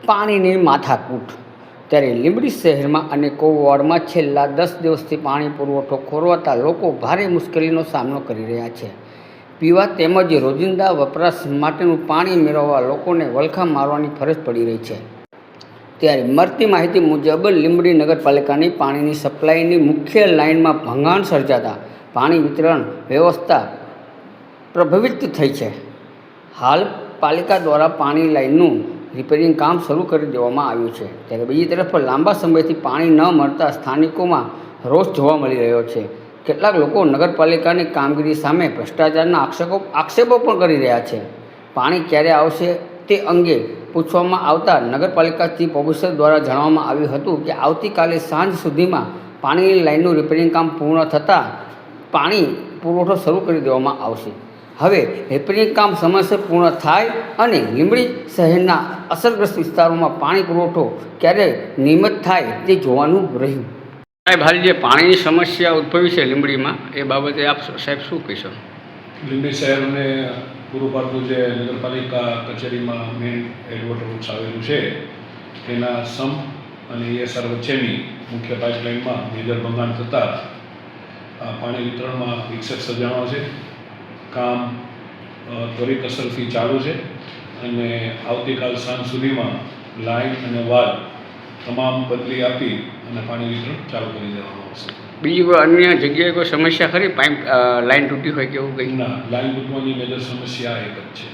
પાણીની માથાકૂટ. ત્યારે લીંબડી શહેરમાં અને કોવાડમાં છેલ્લા 10 દિવસથી પાણી પુરવઠો ખોરવાતા લોકો ભારે મુશ્કેલીનો સામનો કરી રહ્યા છે. પીવા તેમજ રોજિંદા વપરાશ માટેનું પાણી મેળવવા લોકોને વલખા મારવાની ફરજ પડી રહી છે. ત્યારે મળતી માહિતી મુજબ લીંબડી નગરપાલિકાની પાણીની સપ્લાયની મુખ્ય લાઇનમાં ભંગાણ સર્જાતા પાણી વિતરણ વ્યવસ્થા પ્રભાવિત થઈ છે. હાલ પાલિકા દ્વારા પાણી લાઇનનું રિપેરિંગ કામ શરૂ કરી દેવામાં આવ્યું છે. ત્યારે બીજી તરફ લાંબા સમયથી પાણી ન મળતા સ્થાનિકોમાં રોષ જોવા મળી રહ્યો છે. કેટલાક લોકો નગરપાલિકાની કામગીરી સામે ભ્રષ્ટાચારના આક્ષેપો પણ કરી રહ્યા છે. પાણી ક્યારે આવશે તે અંગે પૂછવામાં આવતા નગરપાલિકા ચીફ ઓફિસર દ્વારા જણાવવામાં આવ્યું હતું કે આવતીકાલે સાંજ સુધીમાં પાણીની લાઇનનું રિપેરિંગ કામ પૂર્ણ થતાં પાણી પુરવઠો શરૂ કરી દેવામાં આવશે. હવે રિપેરિંગ કામ સમયસર પૂર્ણ થાય અને લીંબડી શહેરના અસરગ્રસ્ત વિસ્તારોમાં પાણી પુરવઠો ક્યારે નિયમિત થાય તે જોવાનું રહ્યું. સાહેબ, હાલ જે પાણીની સમસ્યા ઉદ્ભવી છે લીંબડીમાં, એ બાબતે આપ સાહેબ શું કહેશો? લીંબડી શહેરને પૂરું પાડતું જે નગરપાલિકા કચેરીમાં મેઇન હેડવોટર વર્ક્સ આવેલું છે તેના સમ અને ESR વચ્ચેની મુખ્ય પાઇપલાઇનમાં મેજર ભંગાણ થતાં પાણી વિતરણમાં વિક્ષેપ સર્જાણો છે. કામ ત્વરિત અસરથી ચાલુ છે અને આવતીકાલ સાંજ સુધીમાં લાઇન અને વાલ તમામ બદલી આપી અને પાણી વિતરણ ચાલુ કરી દેવામાં આવશે. બીજી કોઈ અન્ય જગ્યાએ કોઈ સમસ્યા ખરી? પાઇપ લાઇન તૂટી હોય કે એવું કંઈ? ના, લાઇન તૂટવાની મેજર સમસ્યા એક જ છે.